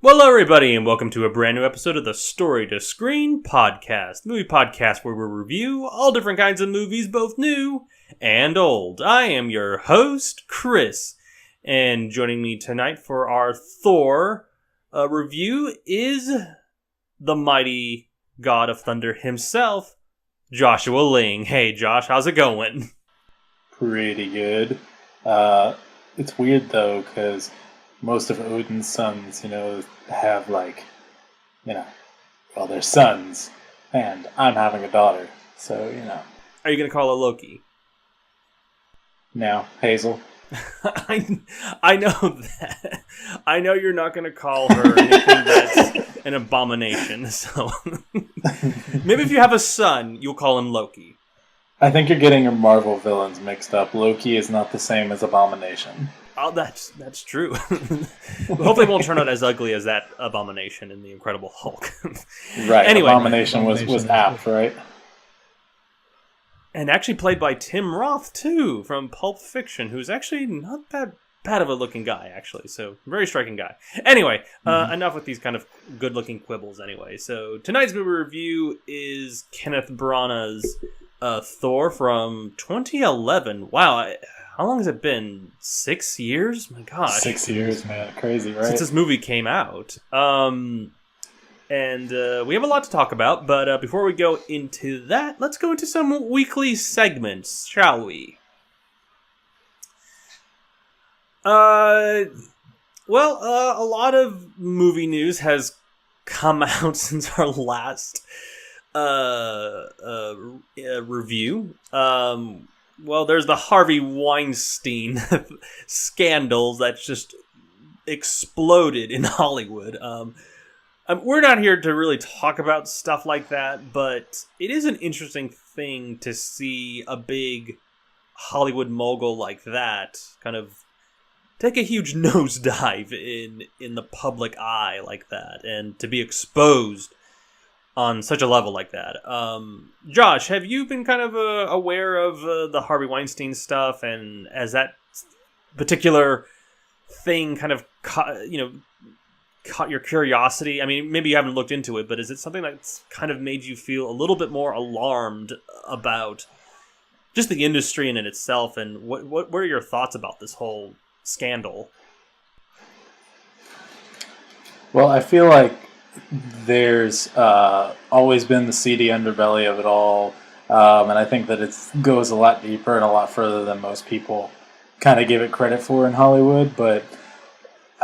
Well, hello everybody, and welcome to a brand new episode of the Story to Screen podcast, movie podcast where we review all different kinds of movies, both new and old. I am your host, Chris, and joining me tonight for our Thor review is the mighty god of thunder himself, Joshua Ling. Hey Josh, how's it going? Pretty good. It's weird though, because most of Odin's sons, have they're sons, and I'm having a daughter, so, Are you going to call her Loki? No, Hazel. I know that. I know you're not going to call her anything that's an abomination, so maybe if you have a son, you'll call him Loki. I think you're getting your Marvel villains mixed up. Loki is not the same as Abomination. Oh, that's true. Hopefully it won't turn out as ugly as that Abomination in The Incredible Hulk. Right, anyway, Abomination was apt, right? And actually played by Tim Roth, too, from Pulp Fiction, who's actually not that bad of a looking guy, actually. So, very striking guy. Anyway, enough with these kind of good-looking quibbles, anyway. So, tonight's movie review is Kenneth Branagh's Thor from 2011. Wow, how long has it been? 6 years? My gosh. 6 years, man. Crazy, right? Since this movie came out. And we have a lot to talk about, but before we go into that, let's go into some weekly segments, shall we? A lot of movie news has come out since our last review. There's the Harvey Weinstein scandals that's just exploded in Hollywood. We're not here to really talk about stuff like that, but it is an interesting thing to see a big Hollywood mogul like that kind of take a huge nosedive in the public eye like that, and to be exposed on such a level like that. Josh, have you been kind of aware of the Harvey Weinstein stuff, and as that particular thing kind of caught your curiosity? I mean, maybe you haven't looked into it, but is it something that's kind of made you feel a little bit more alarmed about just the industry in it itself, and what are your thoughts about this whole scandal? Well, I feel like there's always been the seedy underbelly of it all, and I think that it goes a lot deeper and a lot further than most people kind of give it credit for in Hollywood. But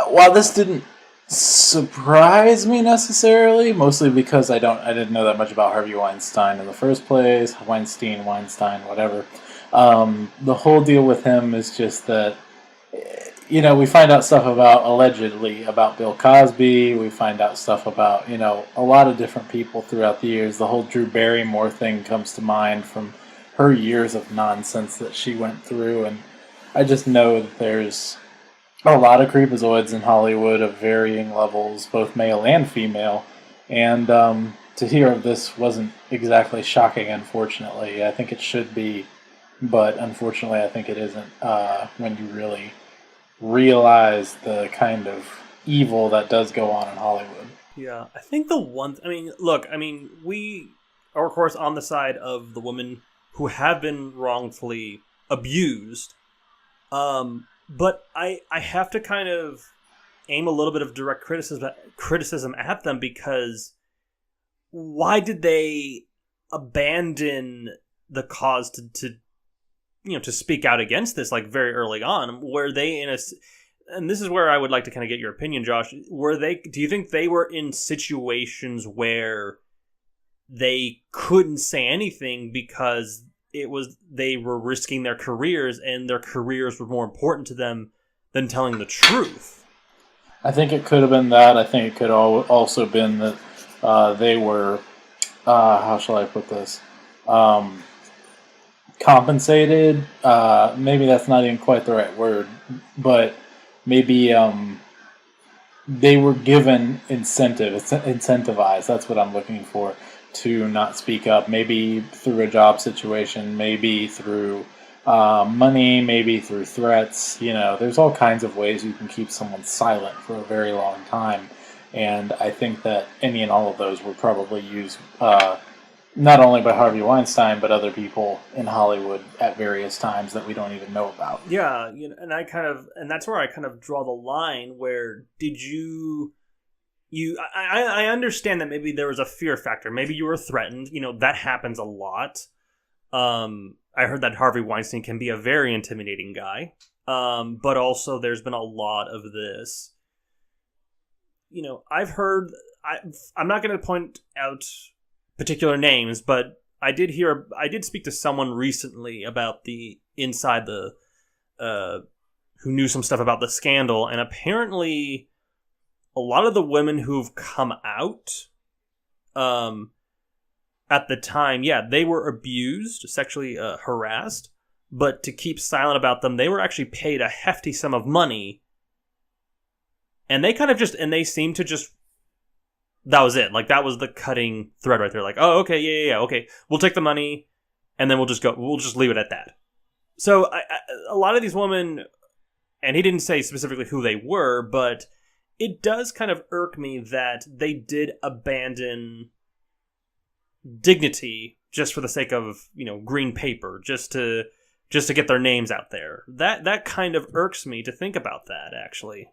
while this didn't surprise me necessarily, mostly because I didn't know that much about Harvey Weinstein in the first place, Weinstein, whatever. The whole deal with him is just that, we find out stuff allegedly about Bill Cosby. We find out stuff about, a lot of different people throughout the years. The whole Drew Barrymore thing comes to mind from her years of nonsense that she went through. And I just know that there's a lot of creepazoids in Hollywood of varying levels, both male and female. And to hear of this wasn't exactly shocking, unfortunately. I think it should be, but unfortunately I think it isn't when you really realize the kind of evil that does go on in Hollywood. Yeah, I think we are, of course, on the side of the women who have been wrongfully abused. But I have to kind of aim a little bit of direct criticism at them, because why did they abandon the cause to speak out against this, like, very early on? Were they and this is where I would like to kind of get your opinion, Josh. Do you think they were in situations where they couldn't say anything because they were risking their careers, and their careers were more important to them than telling the truth? I think it could have been that. I think it could also been that they were, how shall I put this? Compensated. Maybe that's not even quite the right word, but maybe they were given incentivized. That's what I'm looking for, to not speak up. Maybe through a job situation, maybe through money, maybe through threats. There's all kinds of ways you can keep someone silent for a very long time. And I think that any and all of those were probably used not only by Harvey Weinstein, but other people in Hollywood at various times that we don't even know about. Yeah, and that's where I kind of draw the line. Where did I understand that maybe there was a fear factor. Maybe you were threatened. That happens a lot. I heard that Harvey Weinstein can be a very intimidating guy. But also there's been a lot of this. I've heard. I'm not going to point out particular names, but I did speak to someone recently about the inside the who knew some stuff about the scandal, and apparently a lot of the women who've come out at the time, they were abused, sexually harassed, but to keep silent about them, they were actually paid a hefty sum of money, and they seemed to just, that was it. Like, that was the cutting thread right there. Like, oh, okay, yeah, okay. We'll take the money, and then we'll just leave it at that. So, a lot of these women, and he didn't say specifically who they were, but it does kind of irk me that they did abandon dignity just for the sake of, green paper, just to get their names out there. That kind of irks me to think about that, actually.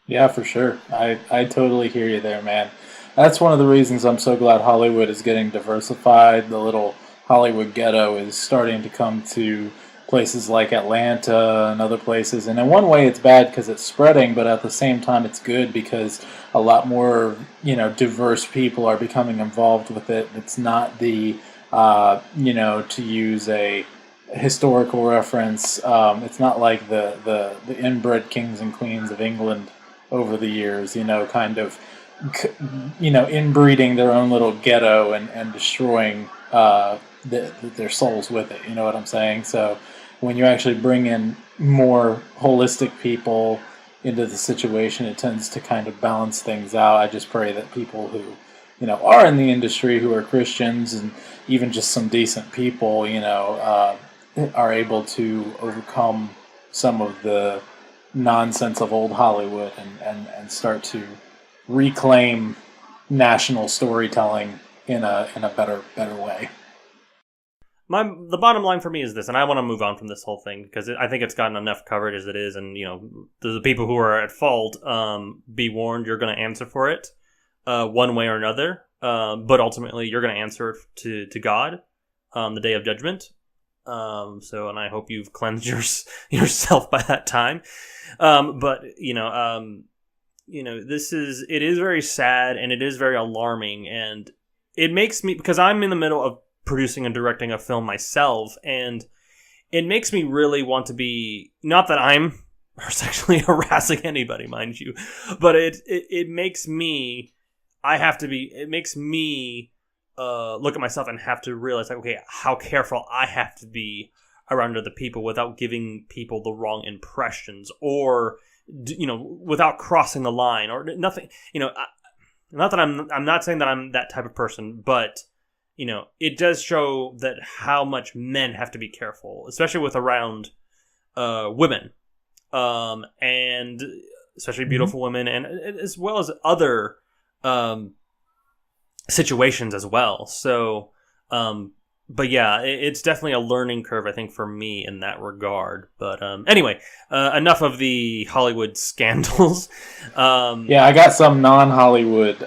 Yeah, for sure. I totally hear you there, man. That's one of the reasons I'm so glad Hollywood is getting diversified. The little Hollywood ghetto is starting to come to places like Atlanta and other places. And in one way it's bad because it's spreading, but at the same time it's good because a lot more, diverse people are becoming involved with it. It's not the, to use a historical reference, it's not like the inbred kings and queens of England over the years, kind of, inbreeding their own little ghetto and destroying their souls with it. You know what I'm saying? So when you actually bring in more holistic people into the situation, it tends to kind of balance things out. I just pray that people who, are in the industry, who are Christians and even just some decent people, are able to overcome some of the nonsense of old Hollywood and start to reclaim national storytelling in a better way. The bottom line for me is this, and I want to move on from this whole thing because I think it's gotten enough coverage as it is, and the people who are at fault, be warned, you're going to answer for it one way or another, but ultimately you're going to answer to God the day of judgment. And I hope you've cleansed yourself by that time. But it is very sad and it is very alarming, and it makes me, because I'm in the middle of producing and directing a film myself, and it makes me really want to be, not that I'm sexually harassing anybody, mind you, but it makes me, look at myself and have to realize, like, okay, how careful I have to be around other people without giving people the wrong impressions, or without crossing the line or nothing. Not that I'm not saying that I'm that type of person, but it does show that how much men have to be careful, especially with around women, and especially beautiful women, and as well as other situations as well. So, but yeah, it's definitely a learning curve, I think, for me in that regard. But anyway, enough of the Hollywood scandals. Yeah, I got some non-Hollywood.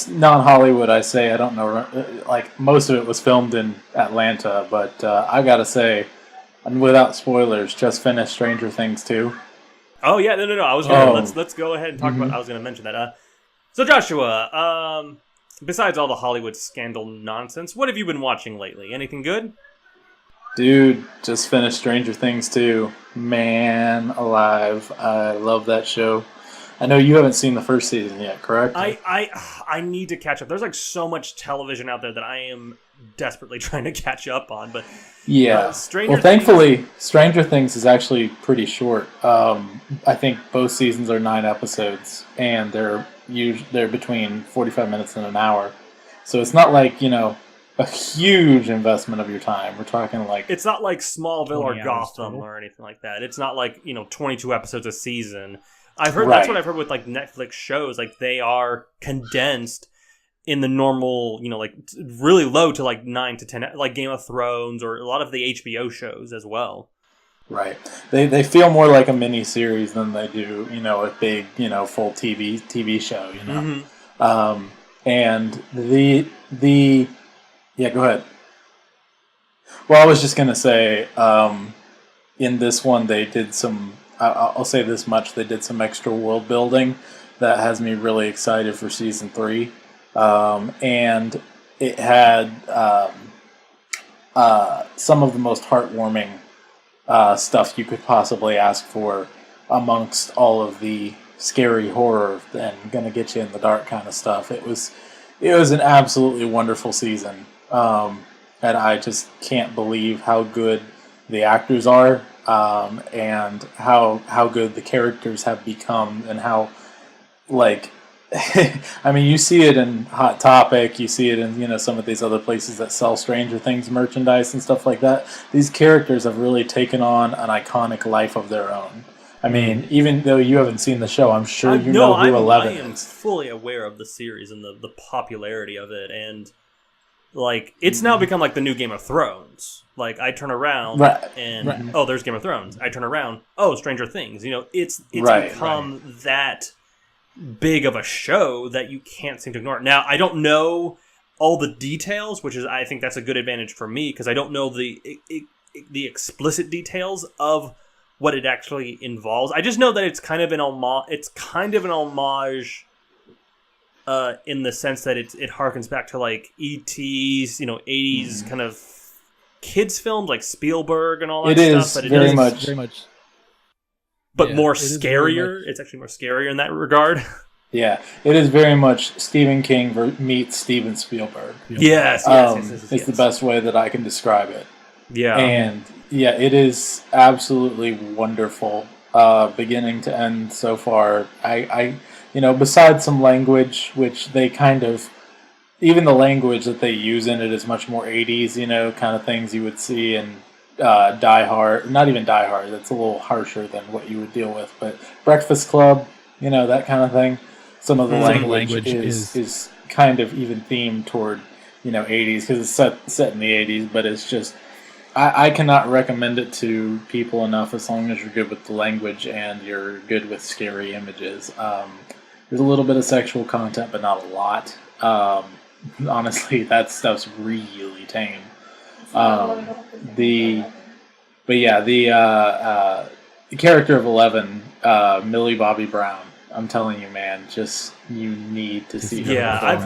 Non-Hollywood, I say. I don't know. Like, most of it was filmed in Atlanta, but I gotta say, and without spoilers, just finished Stranger Things 2. Oh yeah, no. I was gonna let's go ahead and talk about. I was gonna mention that. So Joshua, besides all the Hollywood scandal nonsense, what have you been watching lately? Anything good? Dude, just finished Stranger Things 2. Man alive. I love that show. I know you haven't seen the first season yet, correct? I need to catch up. There's like so much television out there that I am desperately trying to catch up on. But yeah, thankfully, Stranger Things is actually pretty short. I think both seasons are 9 episodes, and they're between 45 minutes and an hour. So it's not like, a huge investment of your time. We're talking like... It's not like Smallville or Gotham or anything like that. It's not like, 22 episodes a season. I've heard that's what I've heard with like Netflix shows. Like they are condensed in the normal, like really low to like 9 to 10, like Game of Thrones or a lot of the HBO shows as well. Right. They feel more like a mini series than they do, a big, full TV show, Mm-hmm. And yeah, go ahead. Well, I was just gonna say, in this one they did some. I'll say this much: they did some extra world building that has me really excited for season 3, and it had some of the most heartwarming stuff you could possibly ask for amongst all of the scary horror and gonna get you in the dark kind of stuff. It was an absolutely wonderful season, and I just can't believe how good the actors are, and how good the characters have become, and how like I mean, you see it in Hot Topic, you see it in some of these other places that sell Stranger Things merchandise and stuff like that. These characters have really taken on an iconic life of their own. I mean, even though you haven't seen the show, I'm sure you know who Eleven is. I am fully aware of the series and the popularity of it, and like it's now become like the new Game of Thrones. Like I turn around and oh, there's Game of Thrones. I turn around, oh, Stranger Things. It's become that big of a show that you can't seem to ignore. Now, I don't know all the details, which is I think that's a good advantage for me because I don't know the explicit details of what it actually involves. I just know that it's kind of an homage. It's kind of an homage, in the sense that it harkens back to like E.T.'s, 80s kind of kids films like Spielberg and all that stuff. But it is very much. But more scarier. It's actually more scarier in that regard. Yeah, it is very much Stephen King meets Steven Spielberg. Yes. It's the best way that I can describe it. Yeah. And yeah, it is absolutely wonderful, beginning to end so far. I besides some language, which they kind of, even the language that they use in it is much more 80s, kind of things you would see in Die Hard. Not even Die Hard, that's a little harsher than what you would deal with, but Breakfast Club, that kind of thing. Some of the language is kind of even themed toward, 80s, because it's set in the 80s, but it's just, I cannot recommend it to people enough as long as you're good with the language and you're good with scary images. There's a little bit of sexual content, but not a lot. Honestly, that stuff's really tame. The character of 11, Millie Bobby Brown. I'm telling you, man, just you need to see her. Yeah, I've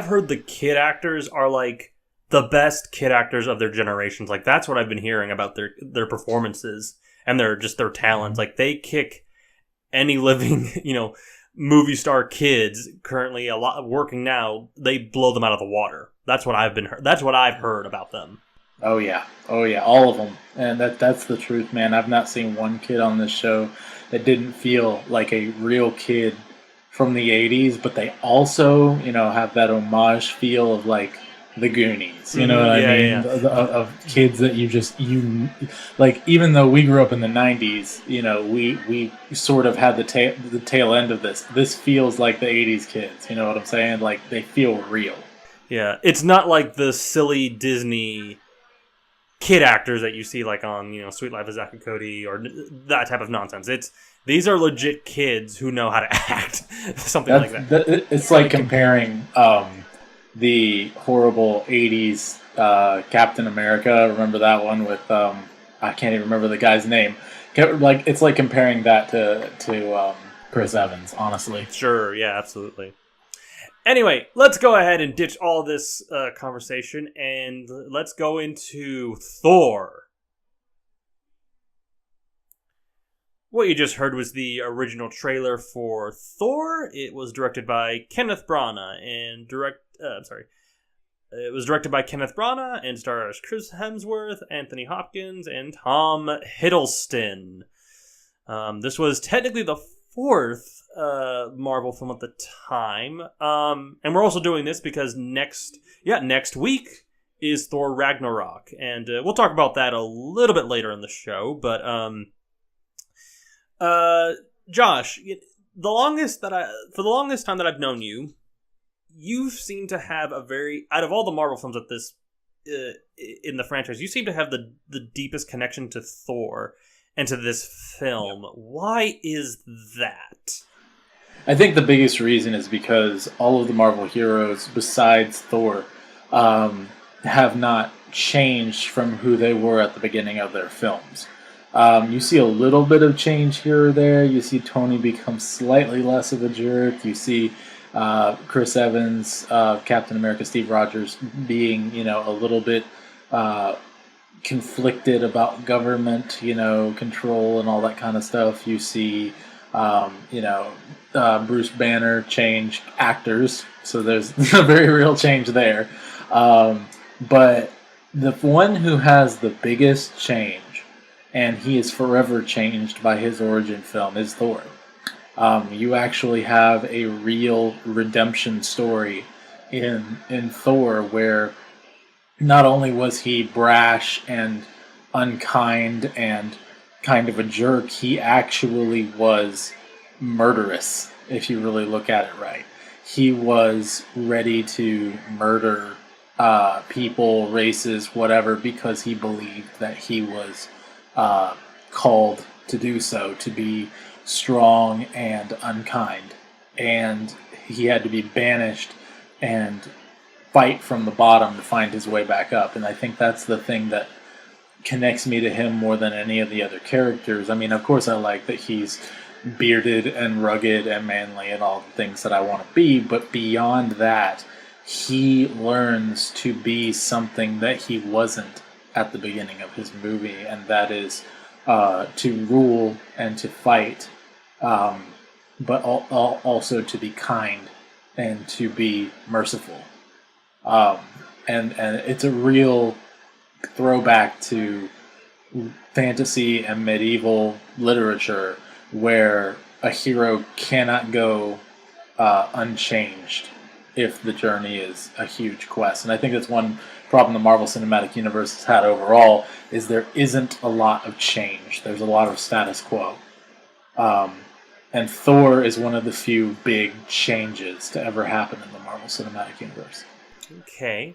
heard the kid actors are like the best kid actors of their generations. Like that's what I've been hearing about their performances and their talents. Like they kick any living, movie star kids currently a lot working now. They blow them out of the water. That's what I've heard about them. Oh yeah, all of them, and that's the truth, man. I've not seen one kid on this show that didn't feel like a real kid from the 80s, but they also, have that homage feel of like the Goonies, what I mean? Yeah. Of kids that you like, even though we grew up in the 90s, we sort of had the tail end of this. This feels like the 80s kids, you know what I'm saying? Like they feel real. Yeah, it's not like the silly Disney kid actors that you see like on Sweet Life of Zack and Cody or that type of nonsense. These are legit kids who know how to act. Something like that. It's like comparing the horrible 80s Captain America. Remember that one with I can't even remember the guy's name. It's like comparing that to Chris Evans, honestly. Sure, yeah, absolutely. Anyway, let's go ahead and ditch all this conversation and let's go into Thor. What you just heard was the original trailer for Thor. It was directed by Kenneth Branagh and It was directed by Kenneth Branagh and stars Chris Hemsworth, Anthony Hopkins, and Tom Hiddleston. This was technically the fourth Marvel film at the time. And we're also doing this because next week is Thor Ragnoroc. And we'll talk about that a little bit later in the show. But, Josh, for the longest time that I've known you, you seem to have a very, out of all the Marvel films at this in the franchise, you seem to have the deepest connection to Thor and to this film. Yep. Why is that? I think the biggest reason is because all of the Marvel heroes, besides Thor, have not changed from who they were at the beginning of their films. You see a little bit of change here or there. You see Tony become slightly less of a jerk. You see Chris Evans, Captain America, Steve Rogers being, a little bit conflicted about government, control and all that kind of stuff. You see, Bruce Banner change actors, so there's a very real change there. But the one who has the biggest change, and he is forever changed by his origin film, is Thor. You actually have a real redemption story in Thor, where not only was he brash and unkind and kind of a jerk, he actually was murderous, if you really look at it right. He was ready to murder people, races, whatever, because he believed that he was called to do so, to be strong and unkind. And he had to be banished and fight from the bottom to find his way back up. And I think that's the thing that connects me to him more than any of the other characters. I mean, of course I like that he's bearded and rugged and manly and all the things that I want to be, but beyond that, he learns to be something that he wasn't at the beginning of his movie, and that is to rule and to fight, but also to be kind and to be merciful. And it's a real throwback to fantasy and medieval literature, where a hero cannot go unchanged if the journey is a huge quest. And I think that's one problem the Marvel Cinematic Universe has had overall, is there isn't a lot of change. There's a lot of status quo. And Thor is one of the few big changes to ever happen in the Marvel Cinematic Universe. Okay.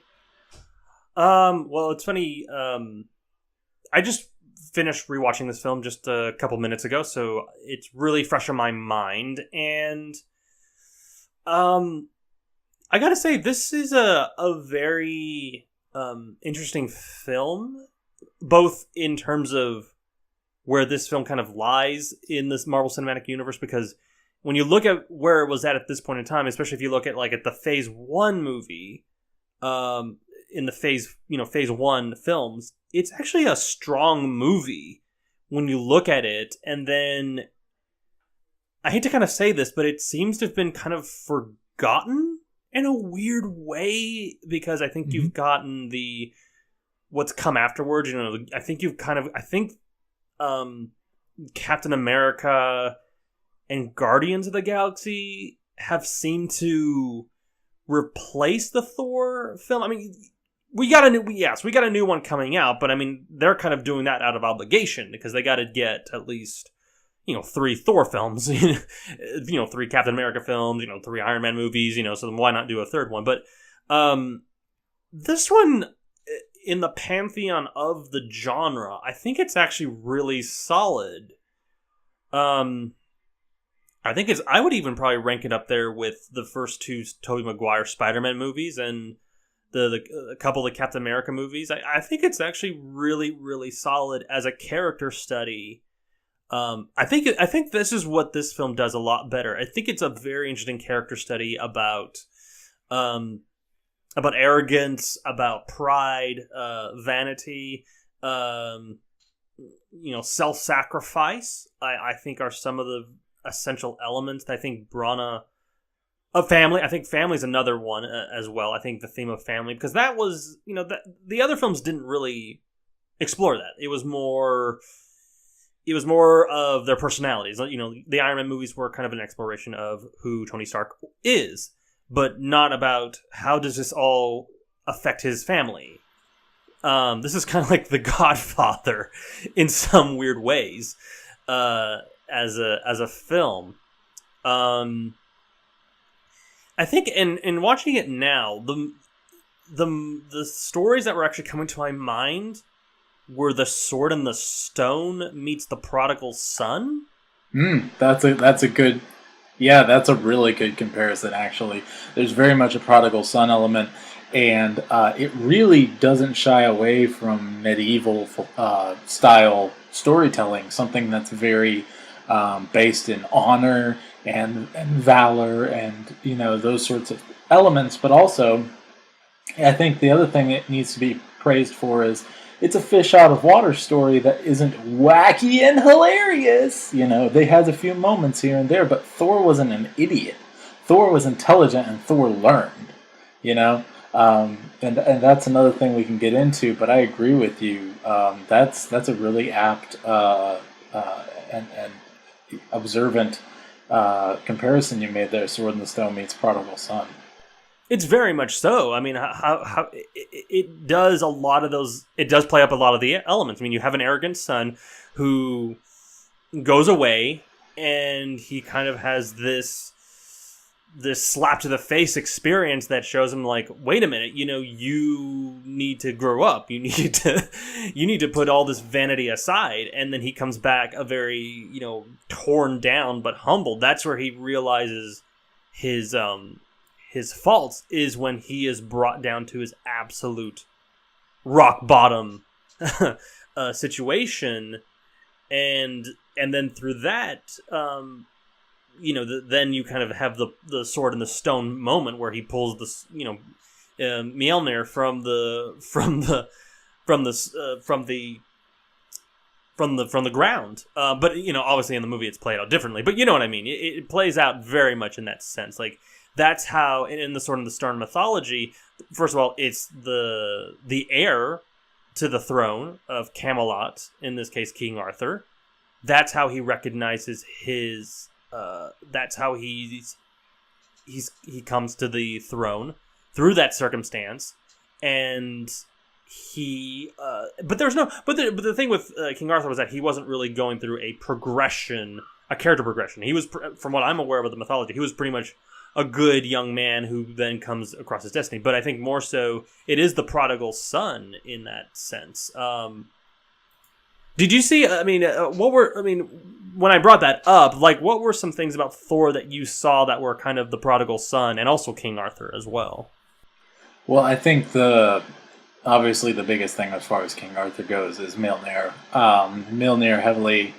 Well, it's funny. I just finished rewatching this film just a couple minutes ago, so it's really fresh in my mind. And I gotta say, this is a very interesting film, both in terms of where this film kind of lies in this Marvel Cinematic Universe, because when you look at where it was at this point in time, especially if you look at at the Phase 1 movie, in the Phase 1 films, it's actually a strong movie when you look at it. And then, I hate to kind of say this, but it seems to have been kind of forgotten in a weird way, because I think you've gotten what's come afterwards. I think Captain America and Guardians of the Galaxy have seemed to replace the Thor film. I mean, we got a new one coming out, but I mean, they're kind of doing that out of obligation, because they got to get at least 3 Thor films, 3 Captain America films, 3 Iron Man movies, so why not do a third one? But this one, in the pantheon of the genre, I think it's actually really solid. I would even probably rank it up there with the first 2 Tobey Maguire Spider-Man movies and a couple of the Captain America movies. I think it's actually really, really solid as a character study. I think this is what this film does a lot better. I think it's a very interesting character study about arrogance, about pride, vanity, self-sacrifice. I think are some of the essential elements that I think family. I think family is another one as well. I think the theme of family, because that was, the other films didn't really explore that. It was more of their personalities. The Iron Man movies were kind of an exploration of who Tony Stark is, but not about how does this all affect his family. This is kind of like The Godfather in some weird ways, as a film. I think in watching it now, the stories that were actually coming to my mind were the Sword and the Stone meets the Prodigal Son. That's a good, yeah, that's a really good comparison. Actually, there's very much a prodigal son element, and it really doesn't shy away from medieval style storytelling. Something that's very based in honor and valor, and those sorts of elements. But also, I think the other thing it needs to be praised for is it's a fish out of water story that isn't wacky and hilarious. They had a few moments here and there, but Thor wasn't an idiot. Thor was intelligent, and Thor learned. And that's another thing we can get into. But I agree with you. That's a really apt and observant comparison you made there. Sword in the Stone meets Prodigal Son. It's very much so. I mean, how it does a lot of those. It does play up a lot of the elements. I mean, you have an arrogant son who goes away, and he kind of has this slap to the face experience that shows him like, wait a minute, you need to grow up. You need to put all this vanity aside. And then he comes back a very torn down but humbled. That's where he realizes his faults is when he is brought down to his absolute rock bottom situation, and then through that, then you kind of have the Sword and the Stone moment where he pulls this, Mjolnir from the ground. But obviously in the movie it's played out differently. But you know what I mean. It plays out very much in that sense, like. That's how, in the Sword and the Stone mythology, first of all, it's the heir to the throne of Camelot, in this case, King Arthur. That's how he recognizes his. That's how he comes to the throne through that circumstance, and he. But the thing with King Arthur was that he wasn't really going through a character progression. He was, from what I'm aware of the mythology, he was pretty much a good young man who then comes across his destiny. But I think more so it is the prodigal son in that sense. Did you see, when I brought that up, like, what were some things about Thor that you saw that were kind of the prodigal son and also King Arthur as well? Well, I think obviously the biggest thing as far as King Arthur goes is Mjolnir. Mjolnir heavily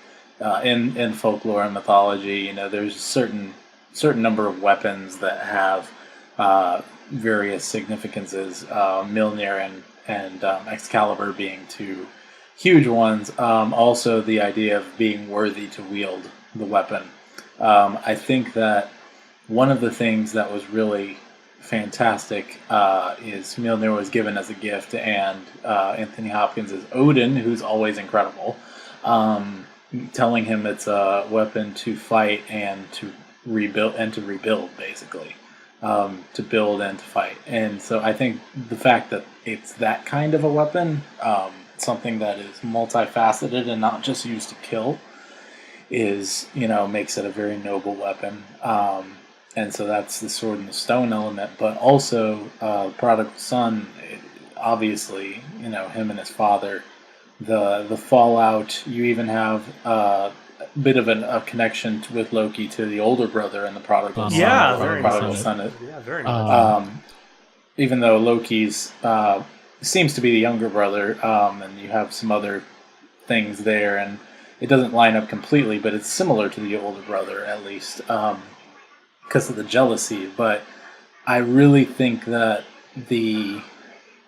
in folklore and mythology, there's a certain number of weapons that have various significances. Mjolnir and Excalibur being two huge ones. Also, the idea of being worthy to wield the weapon. I think that one of the things that was really fantastic is Mjolnir was given as a gift, and Anthony Hopkins is Odin, who's always incredible, telling him it's a weapon to fight and to rebuild, basically, to build and to fight. And so I think the fact that it's that kind of a weapon, something that is multifaceted and not just used to kill, is makes it a very noble weapon. And so that's the Sword and the Stone element, but also prodigal son, obviously, him and his father, the fallout. You even have bit of a connection with Loki to the older brother and the prodigal son. Yeah, very prodigal son. Yeah, very much. Even though Loki's seems to be the younger brother, and you have some other things there, and it doesn't line up completely, but it's similar to the older brother, at least, because of the jealousy. But I really think that Kenneth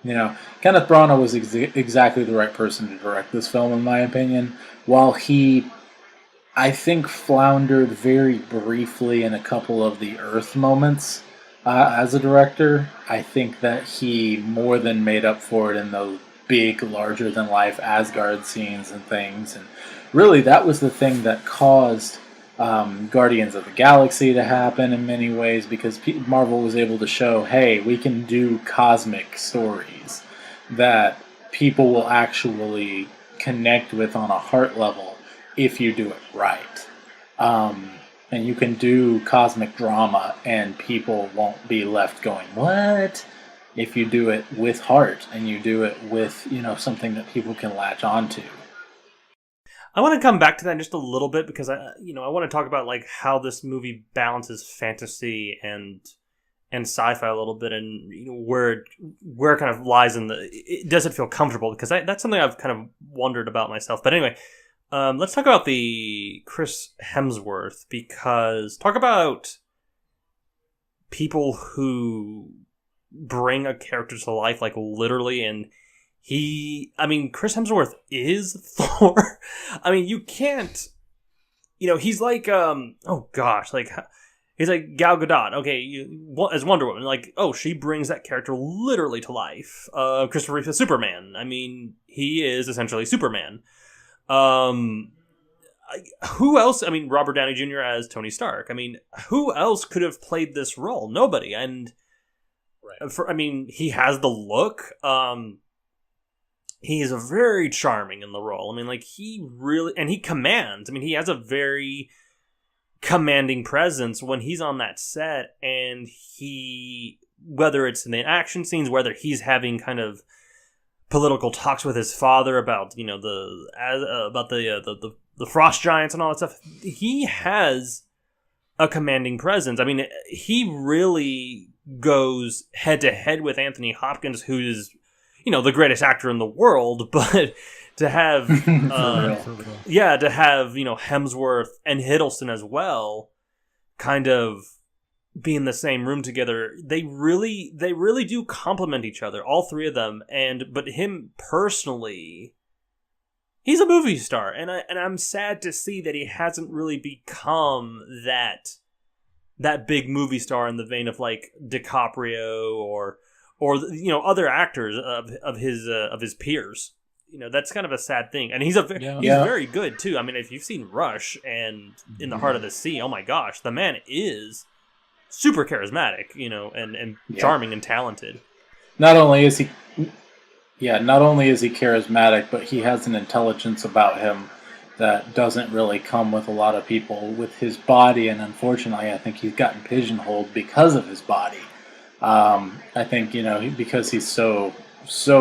Branagh was exactly the right person to direct this film, in my opinion. While he, I think, floundered very briefly in a couple of the Earth moments as a director, I think that he more than made up for it in those big, larger-than-life Asgard scenes and things. And really, that was the thing that caused Guardians of the Galaxy to happen in many ways, because Marvel was able to show, hey, we can do cosmic stories that people will actually connect with on a heart level if you do it right. and you can do cosmic drama, and people won't be left going, "What?" If you do it with heart and you do it with, something that people can latch onto. I want to come back to that in just a little bit because I want to talk about like how this movie balances fantasy and sci-fi a little bit, and where it kind of lies in does it feel comfortable? Because that's something I've kind of wondered about myself. But anyway, let's talk about the Chris Hemsworth, because talk about people who bring a character to life, like literally, and Chris Hemsworth is Thor. I mean, you can't, he's like, oh gosh, like, he's like Gal Gadot. Okay, as Wonder Woman, like, oh, she brings that character literally to life. Christopher Reeve as Superman. I mean, he is essentially Superman. Who else? I mean, Robert Downey Jr. as Tony Stark. I mean, who else could have played this role? Nobody. And he has the look. He is very charming in the role. I mean, like, he commands. I mean, he has a very commanding presence when he's on that set, and whether it's in the action scenes, whether he's having kind of political talks with his father about the frost giants and all that stuff, he has a commanding presence. I mean, he really goes head to head with Anthony Hopkins, who is the greatest actor in the world, but to have to have Hemsworth and Hiddleston as well kind of be in the same room together, they really do complement each other, all three of them. But him personally, he's a movie star, and I'm sad to see that he hasn't really become that big movie star in the vein of like DiCaprio or other actors of his peers. That's kind of a sad thing. And he's very good too. I mean, if you've seen Rush and In the Heart of the Sea, oh my gosh, the man is super charismatic, and charming and talented. Not only is he charismatic, but he has an intelligence about him that doesn't really come with a lot of people with his body, and unfortunately I think he's gotten pigeonholed because of his body. I think, because he's so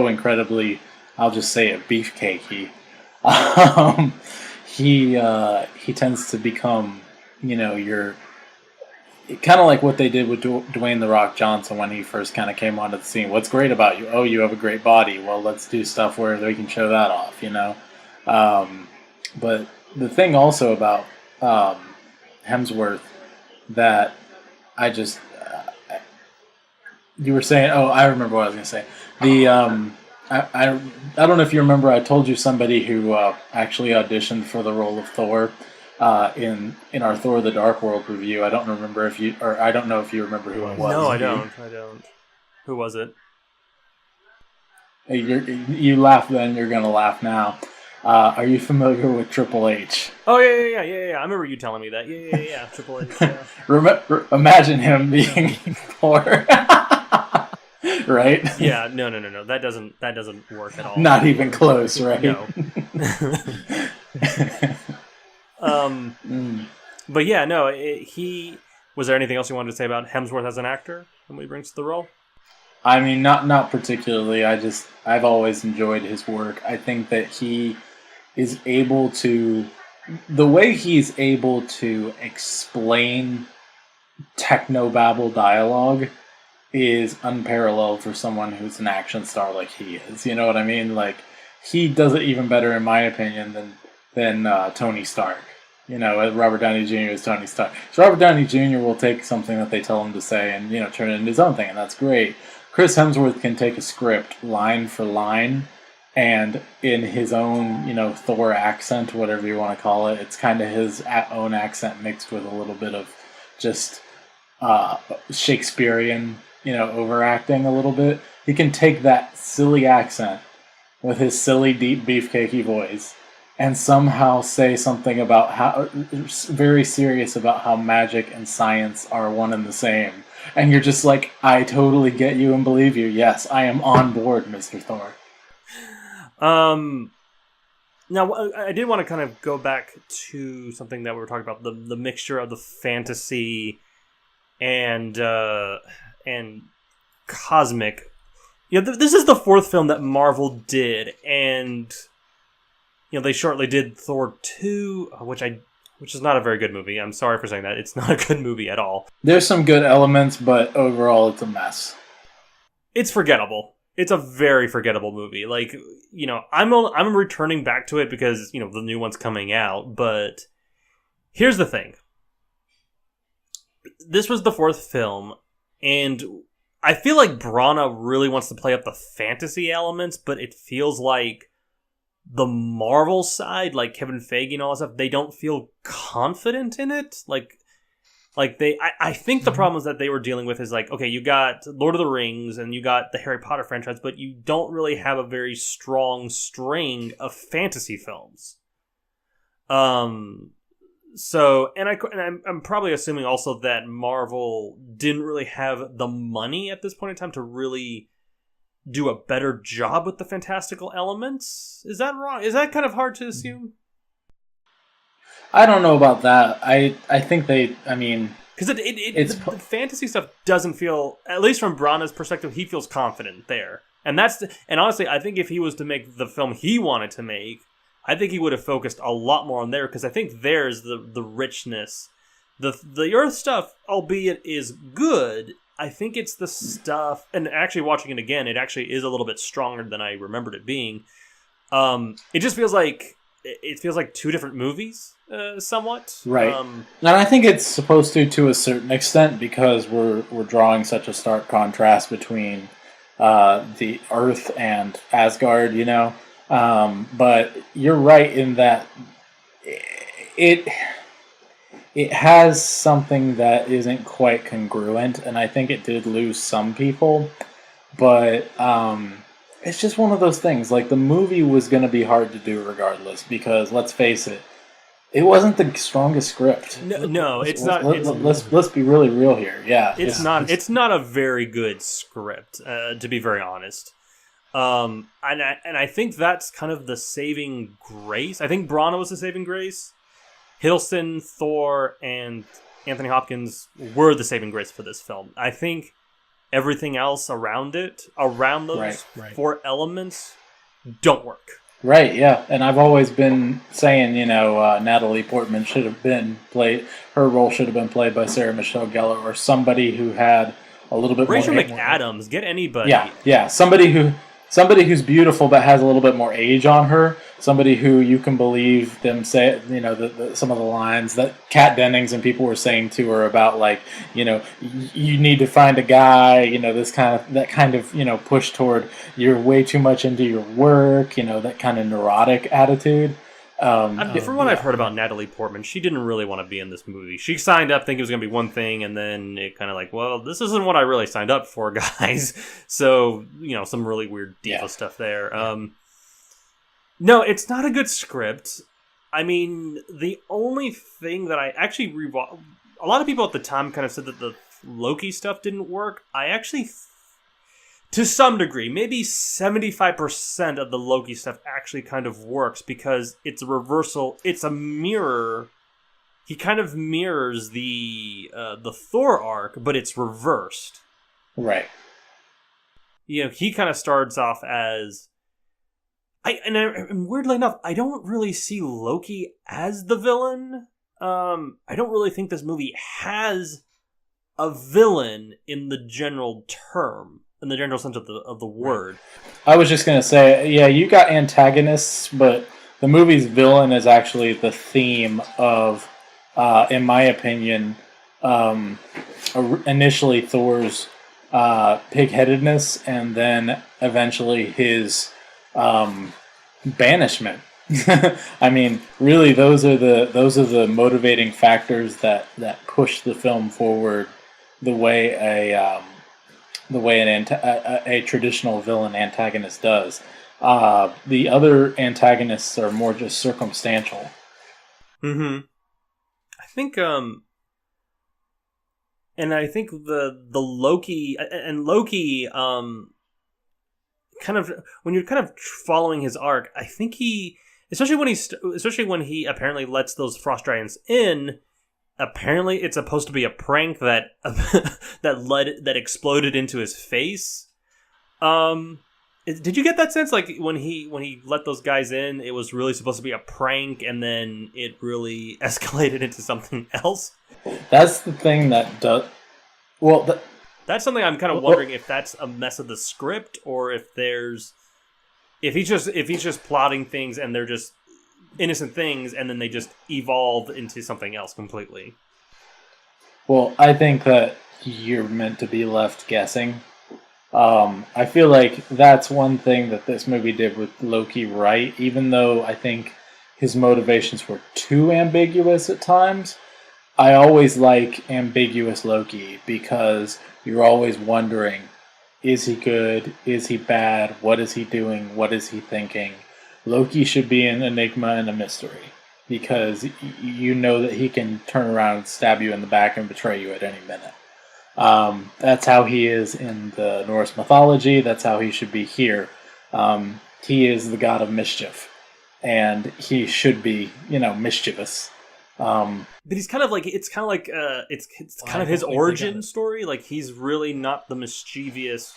incredibly, I'll just say it, beefcakey, he tends to become, your kind of like what they did with Dwayne "The Rock" Johnson when he first kind of came onto the scene. What's great about you? Oh, you have a great body. Well, let's do stuff where they can show that off, But the thing also about Hemsworth that I just... you were saying... Oh, I remember what I was going to say. I don't know if you remember, I told you somebody who actually auditioned for the role of Thor in our Thor: The Dark World review. I don't know if you remember who it was. No, I don't. Who was it? Hey, you laughed then, you're going to laugh now. Are you familiar with Triple H? Oh, yeah. I remember you telling me that. Yeah. Triple H, yeah. Imagine him being Thor. Right? Yeah, no. That doesn't work at all. Not even close, right? No. But yeah, no, was there anything else you wanted to say about Hemsworth as an actor and what he brings to the role? I mean, not particularly. I've always enjoyed his work. I think that he is able to... the way he's able to explain technobabble dialogue is unparalleled for someone who's an action star like he is. You know what I mean? Like, he does it even better, in my opinion, than Tony Stark. Robert Downey Jr. is Tony Stark. So Robert Downey Jr. will take something that they tell him to say and, turn it into his own thing, and that's great. Chris Hemsworth can take a script line for line, and in his own, Thor accent, whatever you want to call it, it's kind of his own accent mixed with a little bit of just Shakespearean, overacting a little bit. He can take that silly accent with his silly, deep, beefcakey voice and somehow say something about how very serious about how magic and science are one and the same. And you're just like, I totally get you and believe you. Yes, I am on board, Mr. Thor. Now, I did want to kind of go back to something that we were talking about, the mixture of the fantasy and cosmic. This is the fourth film that Marvel did, and they shortly did Thor 2, which is not a very good movie. I'm sorry for saying that. It's not a good movie at all. There's some good elements, but overall it's a mess. It's forgettable. It's a very forgettable movie. Like, I'm returning back to it because, the new one's coming out, but here's the thing. This was the fourth film, and I feel like Brana really wants to play up the fantasy elements, but it feels like the Marvel side, like Kevin Feige and all that stuff, they don't feel confident in it. I think the problem is that they were dealing with is like, okay, you got Lord of the Rings and you got the Harry Potter franchise, but you don't really have a very strong string of fantasy films. So, I'm probably assuming also that Marvel didn't really have the money at this point in time to really do a better job with the fantastical elements. Is that wrong? Is that kind of hard to assume? I don't know about that. I think because the fantasy stuff doesn't feel, at least from Brana's perspective, he feels confident there. And honestly, I think if he was to make the film he wanted to make, I think he would have focused a lot more on there, because I think there's the richness. The Earth stuff, albeit is good, I think it's the stuff, and actually watching it again, it actually is a little bit stronger than I remembered it being. It just feels like two different movies, somewhat. Right. And I think it's supposed to a certain extent, because we're drawing such a stark contrast between the Earth and Asgard, But you're right in that it has something that isn't quite congruent, and I think it did lose some people. But it's just one of those things. Like, the movie was going to be hard to do regardless, because let's face it, it wasn't the strongest script. No, it's not. Let's be really real here. Yeah, it's not. It's not a very good script, to be very honest. And I think that's kind of the saving grace. I think Brana was the saving grace. Hiddleston, Thor, and Anthony Hopkins were the saving grace for this film. I think everything else around those four elements, don't work. Right, yeah. And I've always been saying, Natalie Portman her role should have been played by Sarah Michelle Gellar, or somebody who had a little bit Rachel more... McAdams, get anybody. Yeah. Somebody who's beautiful but has a little bit more age on her. Somebody who you can believe them say, some of the lines that Kat Dennings and people were saying to her about, like, you need to find a guy, that kind of push toward you're way too much into your work, that kind of neurotic attitude. From what I've heard about Natalie Portman, she didn't really want to be in this movie. She signed up thinking it was going to be one thing, and then it kind of like, well, this isn't what I really signed up for, guys. So, some really weird diva stuff there. No, it's not a good script. I mean, the only thing that I actually a lot of people at the time kind of said that the Loki stuff didn't work. I actually, to some degree, maybe 75% of the Loki stuff actually kind of works, because it's a reversal. It's a mirror. He kind of mirrors the Thor arc, but it's reversed. Right. He kind of starts off as... And weirdly enough, I don't really see Loki as the villain. I don't really think this movie has a villain in the general sense of the word. I was just going to say, you got antagonists, but the movie's villain is actually the theme of, in my opinion, initially Thor's pig-headedness, and then eventually his banishment. I mean, really, those are the motivating factors that push the film forward the way a traditional villain antagonist does. The other antagonists are more just circumstantial. Mm-hmm. I think the Loki kind of, when you're kind of following his arc, I think he, especially when he apparently lets those frost giants in. Apparently, it's supposed to be a prank that that exploded into his face. Did you get that sense? Like when he let those guys in, it was really supposed to be a prank, and then it really escalated into something else. That's the thing that does. Well, that's something I'm kind of wondering if that's a mess of the script, or if he's just plotting things and they're just innocent things, and then they just evolve into something else completely. Well, I think that you're meant to be left guessing. I feel like that's one thing that this movie did with Loki right, even though I think his motivations were too ambiguous at times. I always like ambiguous Loki because you're always wondering, is he good? Is he bad? What is he doing? What is he thinking? Loki should be an enigma and a mystery because you know that he can turn around and stab you in the back and betray you at any minute. That's how he is in the Norse mythology. That's how he should be here. He is the god of mischief, and he should be, mischievous. But he's kind of like it's kind of his origin story. Like he's really not the mischievous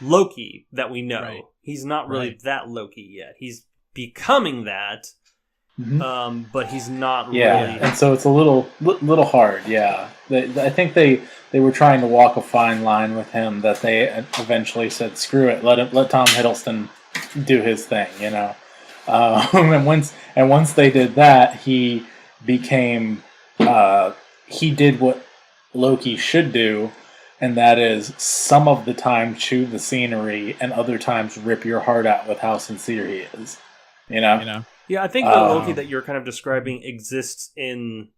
Loki that we know. Right. He's not really that Loki yet. He's becoming that, but he's not really. Yeah, and so it's a little hard. Yeah, I think they were trying to walk a fine line with him. That they eventually said, "Screw it, let Tom Hiddleston do his thing." And once they did that, he became he did what Loki should do. And that is, some of the time chew the scenery, and other times rip your heart out with how sincere he is. Yeah, I think the Loki that you're kind of describing exists in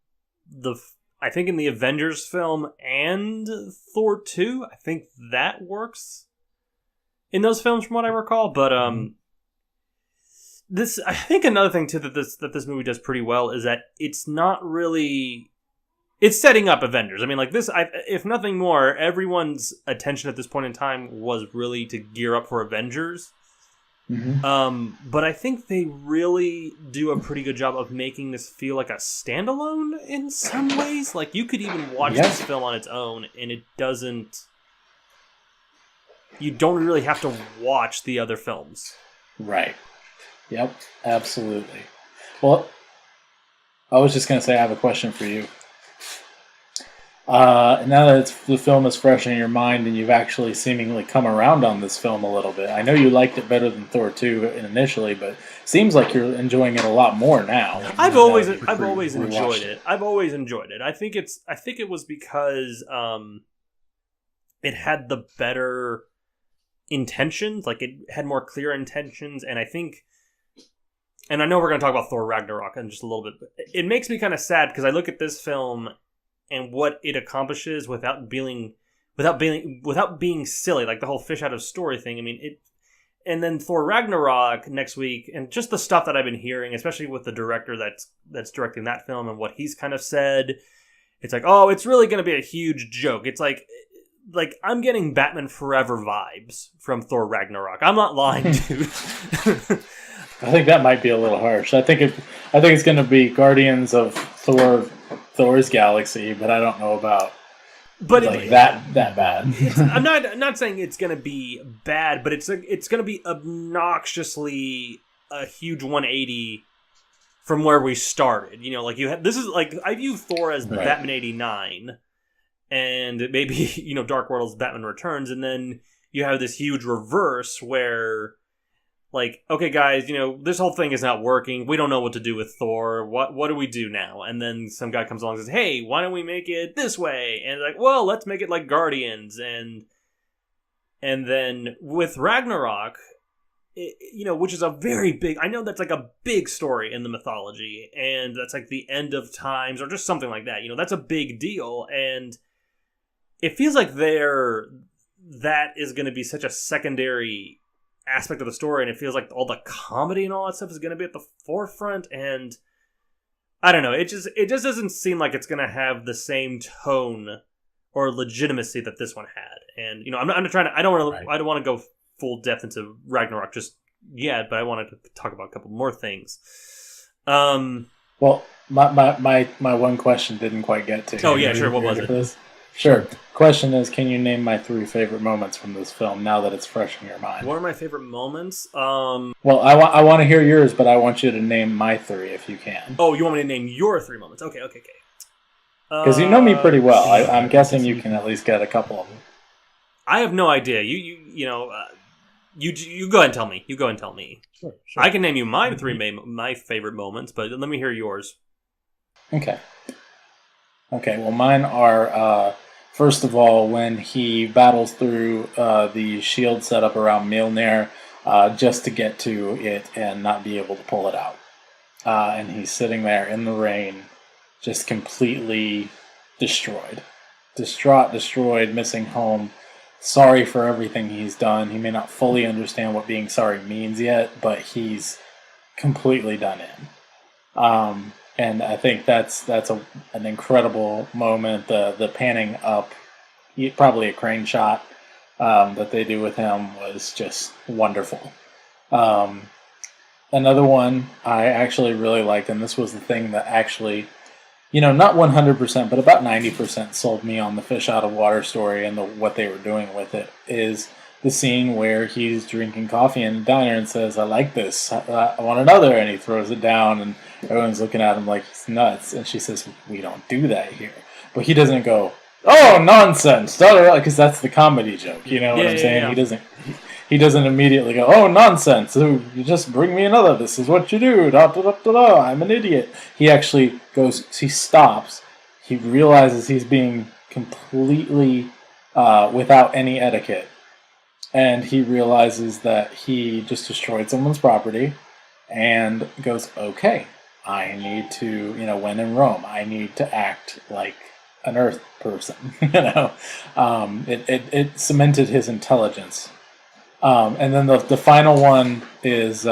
in the Avengers film and Thor 2. I think that works in those films, from what I recall. But I think another thing too that this movie does pretty well is that it's not really. It's setting up Avengers. I mean, like this, if nothing more, everyone's attention at this point in time was really to gear up for Avengers. But I think they really do a pretty good job of making this feel like a standalone in some ways. Like, you could even watch this film on its own, and it doesn't... You don't really have to watch the other films. Right. Yep, absolutely. Well, I was just going to say I have a question for you. Now that the film is fresh in your mind and you've actually seemingly come around on this film a little bit, I know you liked it better than Thor 2 initially, but it seems like you're enjoying it a lot more now. I've always enjoyed it. I've always enjoyed it. I think it was because it had the better intentions, like it had more clear intentions, and I know we're going to talk about Thor Ragnarok in just a little bit, but it makes me kind of sad because I look at this film and what it accomplishes without being silly, like the whole fish out of story thing. I mean, and then Thor Ragnarok next week, and just the stuff that I've been hearing, especially with the director that's directing that film and what he's kind of said, it's like, oh, it's really going to be a huge joke. It's like I'm getting Batman Forever vibes from Thor Ragnarok. I'm not lying, dude. I think that might be a little harsh. I think it's going to be Guardians of Thor's Galaxy, but I don't know about that bad. I'm not saying it's going to be bad, but it's going to be obnoxiously a huge 180 from where we started. I view Thor as Batman 89, and maybe Dark World's Batman Returns, and then you have this huge reverse where, like, okay, guys, this whole thing is not working. We don't know what to do with Thor. What do we do now? And then some guy comes along and says, hey, why don't we make it this way? And like, well, let's make it like Guardians. And then with Ragnarok, which is a very big... I know that's like a big story in the mythology, and that's like the end of times, or just something like that. That's a big deal, and it feels like that is going to be such a secondary aspect of the story, and it feels like all the comedy and all that stuff is going to be at the forefront, and I don't know, it just doesn't seem like it's going to have the same tone or legitimacy that this one had. And I don't want to go full depth into Ragnarok just yet, but I wanted to talk about a couple more things. Well, my one question didn't quite get to. Oh, yeah, sure. What was it? Sure. Question is, can you name my 3 favorite moments from this film now that it's fresh in your mind? What are my favorite moments? Well, I want to hear yours, but I want you to name my 3 if you can. Oh, you want me to name your 3 moments? Okay. Because you know me pretty well. I'm guessing you can at least get a couple of them. I have no idea. You go ahead and tell me. You go ahead and tell me. Sure. I can name you my 3 my favorite moments, but let me hear yours. Okay, well, mine are, first of all, when he battles through the shield setup around Mjolnir just to get to it and not be able to pull it out. And he's sitting there in the rain, just completely destroyed. Distraught, destroyed, missing home. Sorry for everything he's done. He may not fully understand what being sorry means yet, but he's completely done in. And I think that's an incredible moment. The panning up, probably a crane shot that they do with him was just wonderful. Another one I actually really liked, and this was the thing that actually, not 100%, but about 90% sold me on the fish out of water story and what they were doing with it, is the scene where he's drinking coffee in a diner and says, I like this, I want another, and he throws it down, and everyone's looking at him like he's nuts, and she says, we don't do that here. But he doesn't go, oh, nonsense, because that's the comedy joke, you know what I'm saying? Yeah. He doesn't immediately go, oh, nonsense, you just bring me another, this is what you do, I'm an idiot. He actually goes, he stops, he realizes he's being completely without any etiquette, and he realizes that he just destroyed someone's property, and goes, okay, I need to, when in Rome, I need to act like an Earth person, It cemented his intelligence. And then the final one is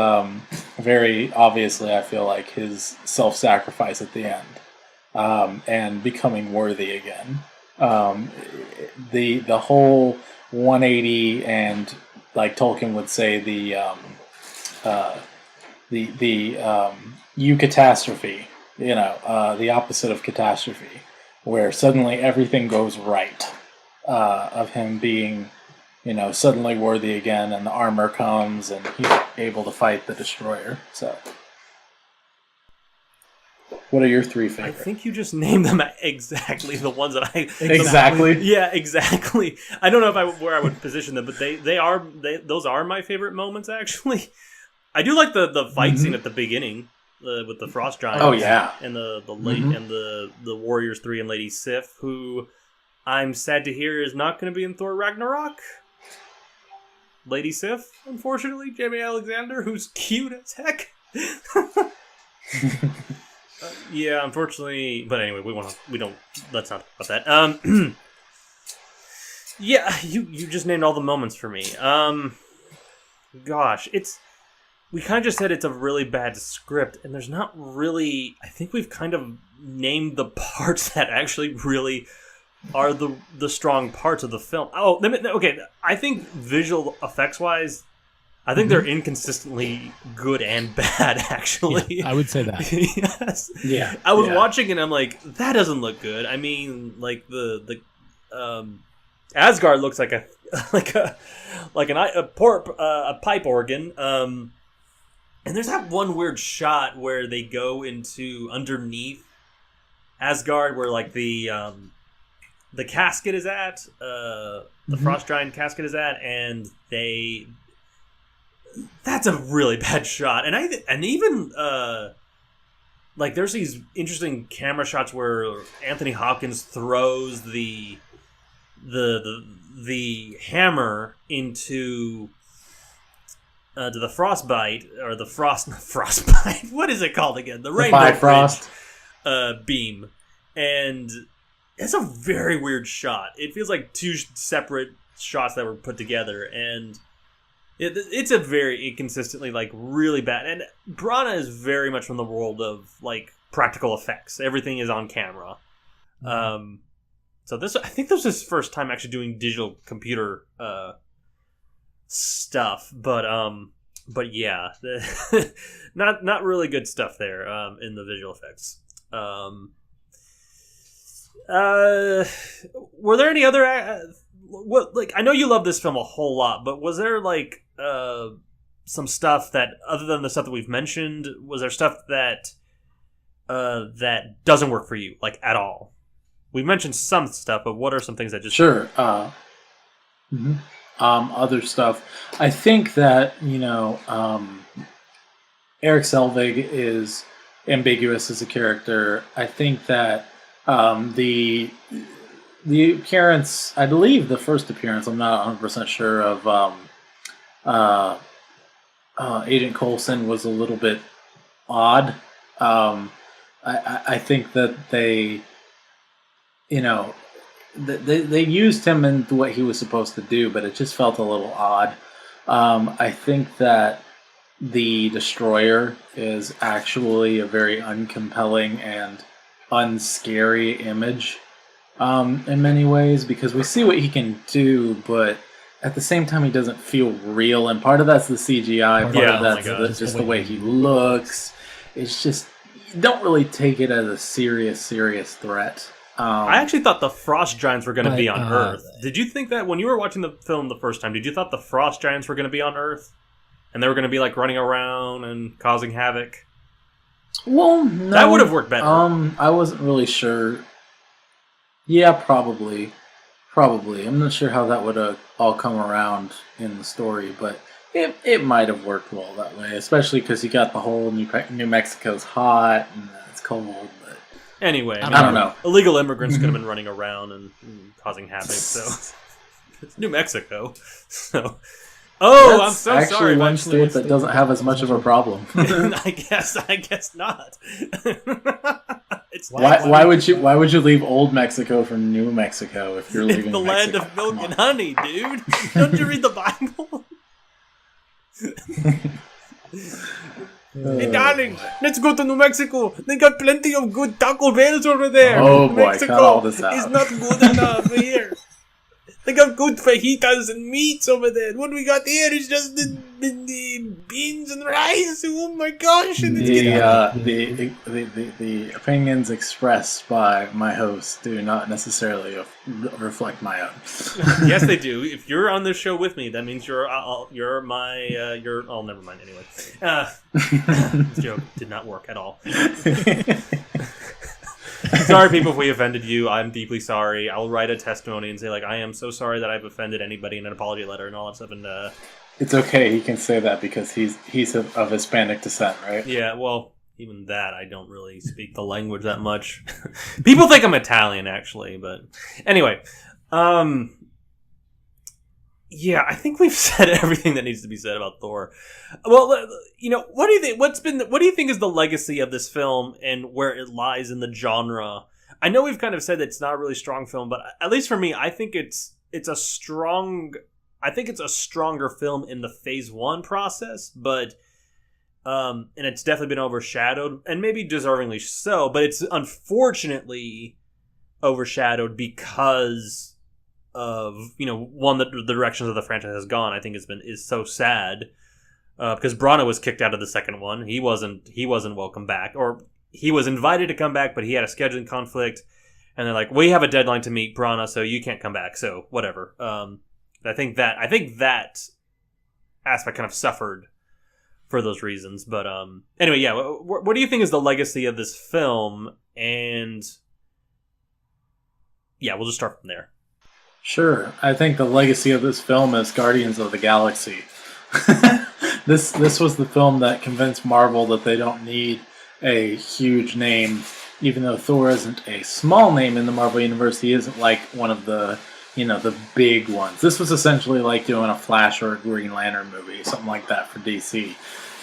very obviously, I feel like, his self-sacrifice at the end, and becoming worthy again. The whole 180, and like Tolkien would say, the eucatastrophe, the opposite of catastrophe, where suddenly everything goes right, of him being, suddenly worthy again, and the armor comes, and he's able to fight the destroyer. So, what are your 3 favorites? I think you just named them exactly the ones that I... Exactly? Yeah, exactly. I don't know where I would position them, but those are my favorite moments, actually. I do like the fight scene at the beginning with the Frost Giants. Oh, yeah. And the Warriors 3 and Lady Sif, who I'm sad to hear is not going to be in Thor Ragnarok. Lady Sif, unfortunately, Jamie Alexander, who's cute as heck. Yeah, unfortunately, but anyway, let's not talk about that. Yeah, you just named all the moments for me. Gosh, we kind of just said it's a really bad script, and there's not really, I think we've kind of named the parts that actually really are the strong parts of the film. Oh, okay, I think visual effects wise, I think they're inconsistently good and bad, actually. Yeah, I would say that. Yes. Yeah. I was watching and I'm like, that doesn't look good. I mean, like the Asgard looks like a pipe organ. And there's that one weird shot where they go into underneath Asgard, where like the casket is at, the Frost Giant casket is at, and that's a really bad shot. And even like there's these interesting camera shots where Anthony Hopkins throws the hammer into to the frostbite, or the frostbite. What is it called again? The rainbow Bifrost beam, and it's a very weird shot. It feels like 2 separate shots that were put together, and it's a very inconsistently, like, really bad. And Brana is very much from the world of like practical effects. Everything is on camera. So I think this is his first time actually doing digital computer stuff. But But yeah, not really good stuff there in the visual effects. Were there any other what like I know you love this film a whole lot, but was there like some stuff that other than the stuff that we've mentioned, was there stuff that that doesn't work for you like at all? We've mentioned some stuff, but what are some things that just sure? Other stuff. I think that Eric Selvig is ambiguous as a character. I think that the appearance, I believe the first appearance, I'm not 100% sure, of Agent Coulson was a little bit odd. I think that they used him in what he was supposed to do, but it just felt a little odd. I think that the Destroyer is actually a very uncompelling and unscary image in many ways, because we see what he can do, but at the same time he doesn't feel real, and part of that's the CGI, part of that's just the way he looks. It's just, you don't really take it as a serious threat. I actually thought the Frost Giants were going to be on Earth. Did you think that when you were watching the film the first time, did you thought the Frost Giants were going to be on Earth? And they were going to be like running around and causing havoc? Well, no. That would have worked better. I wasn't really sure. Yeah, probably. I'm not sure how that would have all come around in the story, but it might have worked well that way, especially because you got the whole New Mexico's hot and it's cold. Anyway, I don't know. Illegal immigrants could have been running around and causing havoc, so it's New Mexico. So, I'm so actually sorry. One state that doesn't have as much of a problem. I guess not. Why would you leave Old Mexico for New Mexico if you're leaving the Mexico? land of milk and honey, dude? Don't you read the Bible? Hey, darling, let's go to New Mexico. They got plenty of good Taco Bells over there. Oh, New boy, Mexico cut all this out. is not good enough here. They got good fajitas and meats over there. What we got here is just the beans and rice. Oh my gosh! And the opinions expressed by my host do not necessarily reflect my own. Yes, they do. If you're on this show with me, that means you're my. Oh, never mind. Anyway, this joke did not work at all. Sorry, people, if we offended you. I'm deeply sorry. I'll write a testimony and say, like, I am so sorry that I've offended anybody in an apology letter and all that stuff. And it's okay. He can say that because he's of Hispanic descent, right? Yeah, well, even that, I don't really speak the language that much. People think I'm Italian, actually. But anyway, yeah, I think we've said everything that needs to be said about Thor. Well, what do you think? What do you think is the legacy of this film and where it lies in the genre? I know we've kind of said that it's not a really strong film, but at least for me, I think it's a stronger film in the Phase 1 process, but and it's definitely been overshadowed, and maybe deservingly so, but it's unfortunately overshadowed because of one, that the directions of the franchise has gone. I think is so sad because Branagh was kicked out of the second one. He wasn't welcome back, or he was invited to come back, but he had a scheduling conflict, and they're like, "We have a deadline to meet, Branagh, so you can't come back." So whatever. I think that aspect kind of suffered for those reasons. But anyway, yeah. What do you think is the legacy of this film? And yeah, we'll just start from there. Sure. I think the legacy of this film is Guardians of the Galaxy. This was the film that convinced Marvel that they don't need a huge name, even though Thor isn't a small name in the Marvel Universe. He isn't like one of the big ones. This was essentially like doing a Flash or a Green Lantern movie, something like that for DC,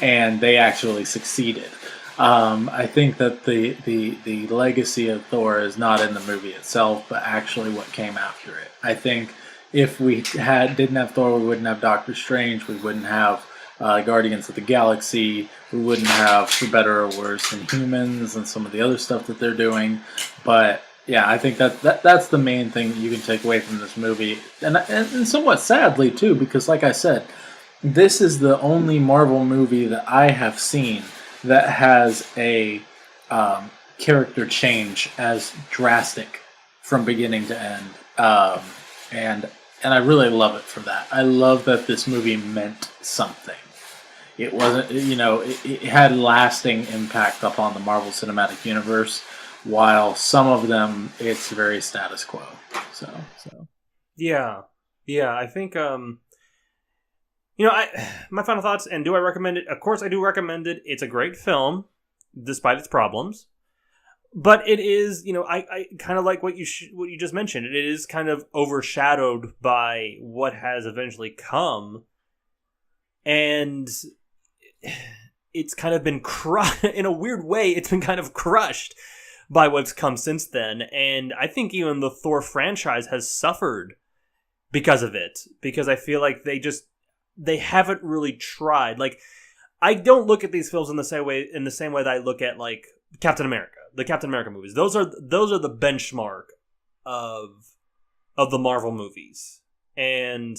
and they actually succeeded. I think that the legacy of Thor is not in the movie itself, but actually what came after it. I think if we didn't have Thor, we wouldn't have Doctor Strange, we wouldn't have Guardians of the Galaxy, we wouldn't have For Better or Worse Inhumans and some of the other stuff that they're doing. But yeah, I think that's the main thing that you can take away from this movie, and somewhat sadly too, because like I said, this is the only Marvel movie that I have seen that has a character change as drastic from beginning to end, and I really love it for that. I love that this movie meant something. It wasn't, it had lasting impact upon the Marvel Cinematic Universe, while some of them, it's very status quo. So. Yeah. I think, my final thoughts, and do I recommend it? Of course, I do recommend it. It's a great film, despite its problems. But it is, I kind of like what you just mentioned. It is kind of overshadowed by what has eventually come. And it's kind of been crushed in a weird way. It's been kind of crushed by what's come since then. And I think even the Thor franchise has suffered because of it. Because I feel like they haven't really tried. Like, I don't look at these films in the same way that I look at, like, Captain America, the Captain America movies. Those are the benchmark of the Marvel movies. And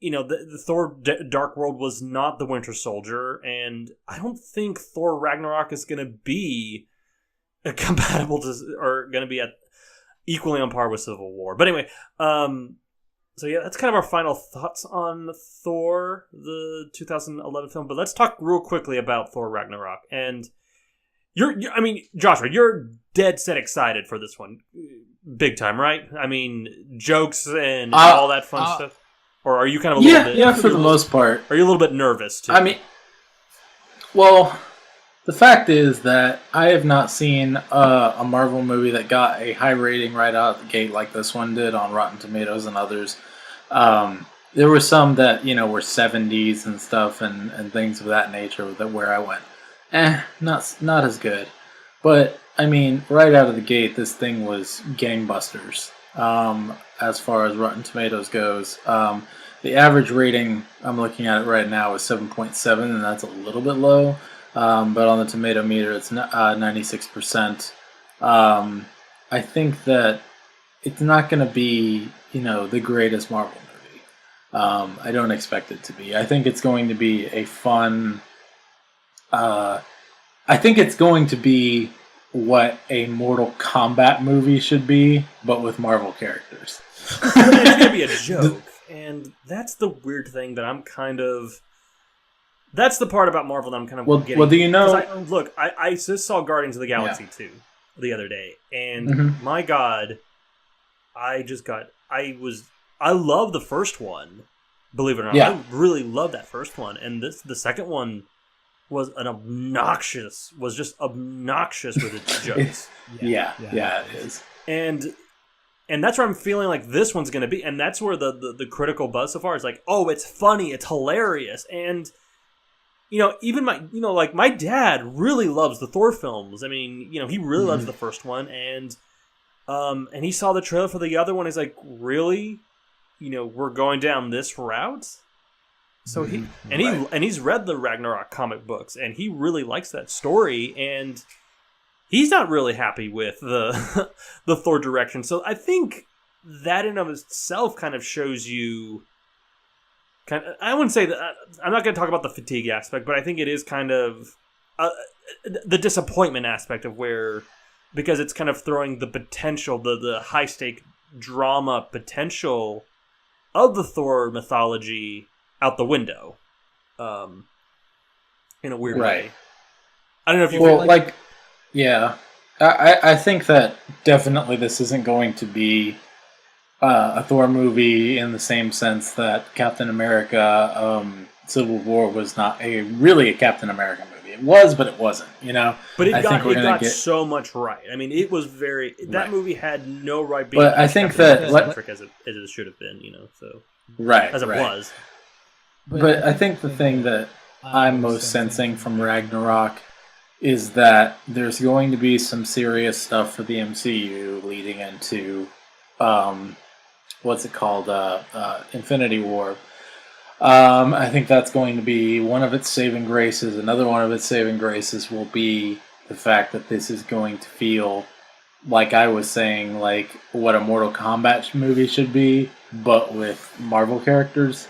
the Thor Dark World was not the Winter Soldier, and I don't think Thor Ragnarok is going to be compatible to, or going to be equally on par with Civil War. But anyway, so yeah, that's kind of our final thoughts on Thor, the 2011 film. But let's talk real quickly about Thor Ragnarok. And Joshua, you're dead set excited for this one, big time, right? I mean, jokes and all that fun stuff. Or are you kind of a little bit... Yeah, for the most part. Are you a little bit nervous, too? I mean, well, the fact is that I have not seen a Marvel movie that got a high rating right out of the gate like this one did on Rotten Tomatoes and others. There were some that, were 70s and stuff and things of that nature where I went, not as good. But, I mean, right out of the gate, this thing was gangbusters. As far as Rotten Tomatoes goes. The average rating, I'm looking at it right now, is 7.7, and that's a little bit low. But on the tomato meter, it's 96%. I think that it's not going to be, the greatest Marvel movie. I don't expect it to be. I think it's going to be a fun... I think it's going to be what a Mortal Kombat movie should be, but with Marvel characters. It's going to be a joke, and that's the weird thing that I'm kind of... That's the part about Marvel that I'm kind of getting... Well, do you know... I just saw Guardians of the Galaxy 2 the other day, and my God, I love the first one, believe it or not. Yeah. I really love that first one, and the second one was just obnoxious with its jokes. Yeah, it is. And that's where I'm feeling like this one's going to be, and that's where the critical buzz so far is like, oh, it's funny, it's hilarious, and even my dad really loves the Thor films. I mean, he really loves the first one, and he saw the trailer for the other one. He's like, really, we're going down this route. So he's read the Ragnarok comic books, and he really likes that story, and he's not really happy with the the Thor direction. So I think that in of itself kind of shows you I wouldn't say that I'm not going to talk about the fatigue aspect, but I think it is kind of the disappointment aspect of because it's kind of throwing the potential, the high stake drama potential of the Thor mythology out the window, in a weird way. I don't know if you feel like... Yeah. I think that definitely this isn't going to be a Thor movie in the same sense that Captain America Civil War was not really a Captain America movie. It was, but it wasn't, But it got so much right. I mean, it was very... That movie had no right being... But I think that... as it should have been, so... Right. As it was. But I think the thing that I'm most sensing from Ragnarok is that there's going to be some serious stuff for the MCU leading into, Infinity War. I think that's going to be one of its saving graces. Another one of its saving graces will be the fact that this is going to feel, like I was saying, like what a Mortal Kombat movie should be, but with Marvel characters.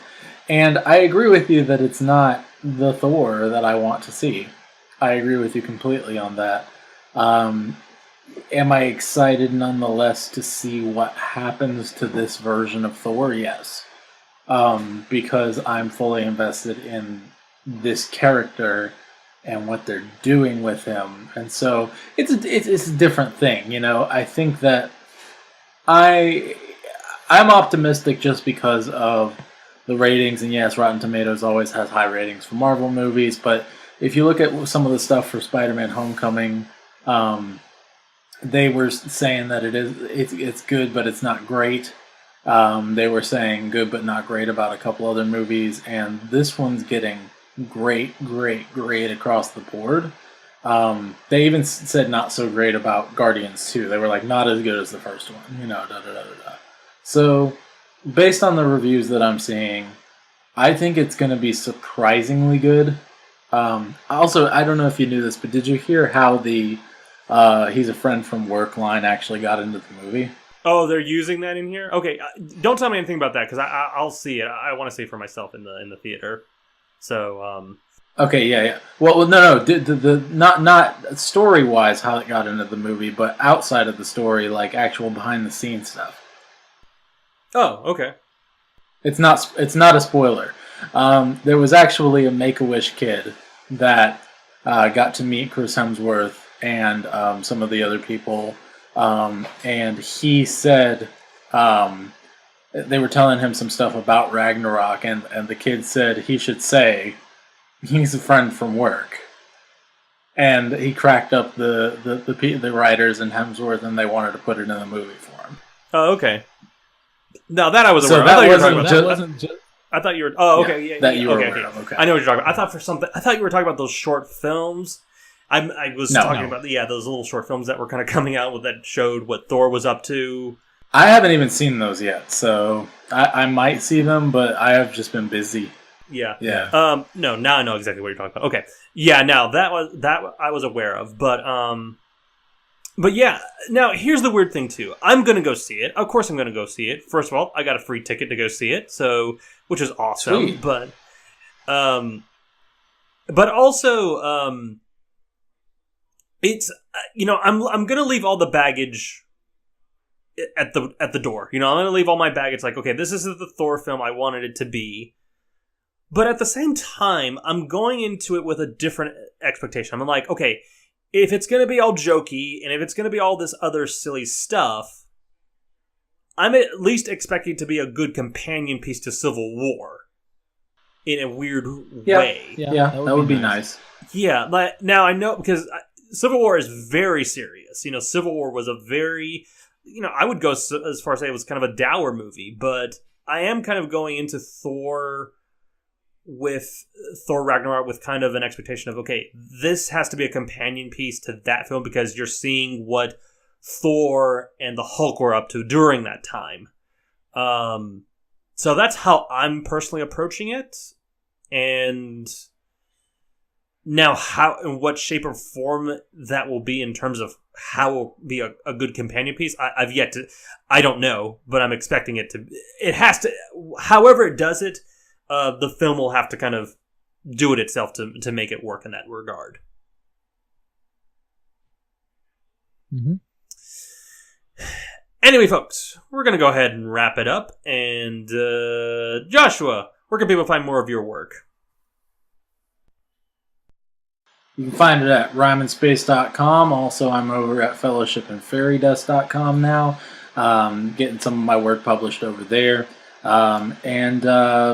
And I agree with you that it's not the Thor that I want to see. I agree with you completely on that. Um, am I excited nonetheless to see what happens to this version of Thor? Yes. Because I'm fully invested in this character and what they're doing with him. And so it's a different thing, you know. I think that I I'm optimistic just because of the ratings, and yes, Rotten Tomatoes always has high ratings for Marvel movies. But if you look at some of the stuff for Spider-Man: Homecoming, um, they were saying that it's good, but it's not great. They were saying good but not great about a couple other movies, and this one's getting great, great, great across the board. They even said not so great about Guardians 2. They were like, not as good as the first one, you know, da da da da da. So, based on the reviews that I'm seeing, I think it's going to be surprisingly good. Also, I don't know if you knew this, but did you hear how the he's a friend from work line actually got into the movie? Oh, they're using that in here? Okay, don't tell me anything about that, because I'll see it. I want to see it for myself in the theater. So, Okay, yeah. Well, no. The not story wise how it got into the movie, but outside of the story, like actual behind the scenes stuff. Oh, okay. It's not a spoiler. There was actually a Make-A-Wish kid that got to meet Chris Hemsworth and some of the other people, and he said they were telling him some stuff about Ragnoroc, and the kid said he should say he's a friend from work. And he cracked up the writers and Hemsworth, and they wanted to put it in the movie for him. Oh, okay. Now that I was aware So of. I thought you were. Oh, okay. Yeah, that you were okay, aware okay. of. Okay. I know what you're talking about. I thought you were talking about those short films. I was talking about those little short films that were kind of coming out with that showed what Thor was up to. I haven't even seen those yet, so I might see them, but I have just been busy. Yeah. Yeah. No, now I know exactly what you're talking about. Okay. Yeah, now that I was aware of, but yeah, now here's the weird thing too. I'm going to go see it. Of course I'm going to go see it. First of all, I got a free ticket to go see it, so which is awesome. Sweet. But also it's I'm going to leave all the baggage at the door. You know, I'm going to leave all my baggage like, okay, this isn't the Thor film I wanted it to be. But at the same time, I'm going into it with a different expectation. I'm like, okay, if it's going to be all jokey and if it's going to be all this other silly stuff, I'm at least expecting it to be a good companion piece to Civil War in a weird way. Yeah, that would be nice. Yeah, but now I know because Civil War is very serious. You know, Civil War was a very, I would go as far as say it was kind of a dour movie, but I am kind of going into Thor Ragnarok with kind of an expectation of, okay, this has to be a companion piece to that film because you're seeing what Thor and the Hulk were up to during that time. So that's how I'm personally approaching it. And now how and what shape or form that will be in terms of how it will be a good companion piece, I don't know, but I'm expecting it has to, however it does it, the film will have to kind of do it itself to make it work in that regard. Mm-hmm. Anyway, folks, we're going to go ahead and wrap it up. And Joshua, where can people find more of your work? You can find it at rhymeandspace.com. Also, I'm over at fellowshipandfairydust.com now, getting some of my work published over there. And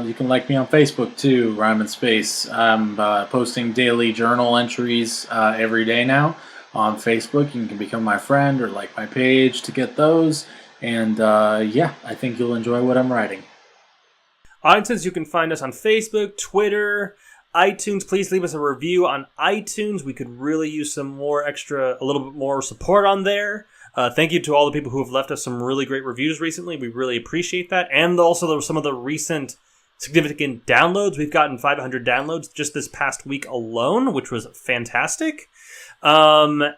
you can like me on Facebook too, Rhyme and Space. I'm posting daily journal entries every day now on Facebook. You can become my friend or like my page to get those. And I think you'll enjoy what I'm writing. Audiences, you can find us on Facebook, Twitter, iTunes. Please leave us a review on iTunes. We could really use a little bit more support on there. Thank you to all the people who have left us some really great reviews recently. We really appreciate that. And also some of the recent significant downloads. We've gotten 500 downloads just this past week alone, which was fantastic. And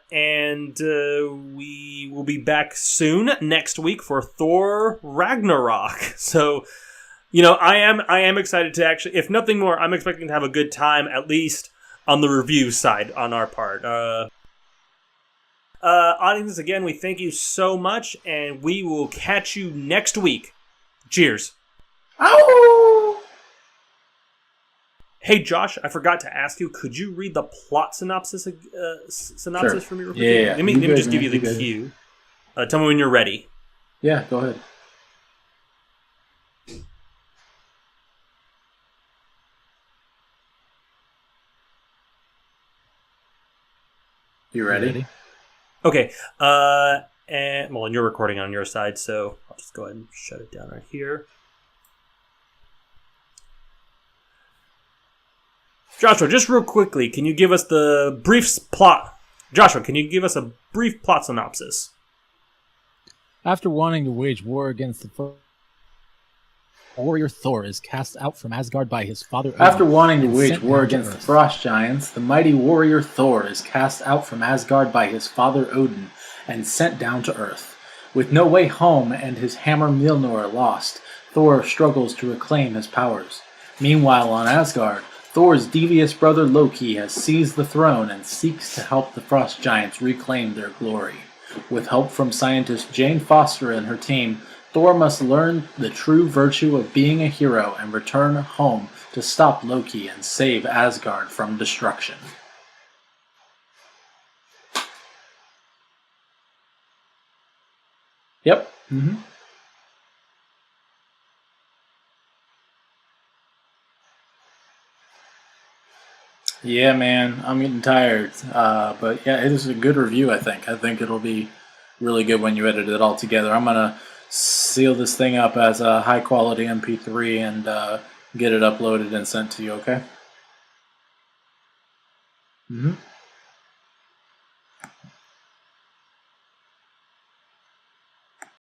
we will be back soon next week for Thor Ragnarok. So I am excited to actually, if nothing more, I'm expecting to have a good time, at least on the review side on our part. Audience, again, we thank you so much, and we will catch you next week. Cheers. Ow! Hey, Josh, I forgot to ask you, could you read the plot synopsis Sure. for me real quick? Yeah. Let me just give you the cue. Tell me when you're ready. Yeah, go ahead. You ready? Okay. And you're recording on your side, so I'll just go ahead and shut it down right here. Joshua, just real quickly, can you give us the brief plot? Joshua, can you give us a brief plot synopsis? After wanting to wage war against the warrior Thor is cast out from Asgard by his father Odin. After wanting to and wage sent war down to against the Earth. frost giants, the mighty warrior Thor is cast out from Asgard by his father Odin and sent down to Earth. With no way home and his hammer Mjolnir lost, Thor struggles to reclaim his powers. Meanwhile, on Asgard, Thor's devious brother Loki has seized the throne and seeks to help the frost giants reclaim their glory. With help from scientist Jane Foster and her team, Thor must learn the true virtue of being a hero and return home to stop Loki and save Asgard from destruction. Yep. Mm-hmm. Yeah, man, I'm getting tired. But yeah, it is a good review, I think. I think it'll be really good when you edit it all together. I'm going to seal this thing up as a high quality MP3 and get it uploaded and sent to you, okay? Mm-hmm.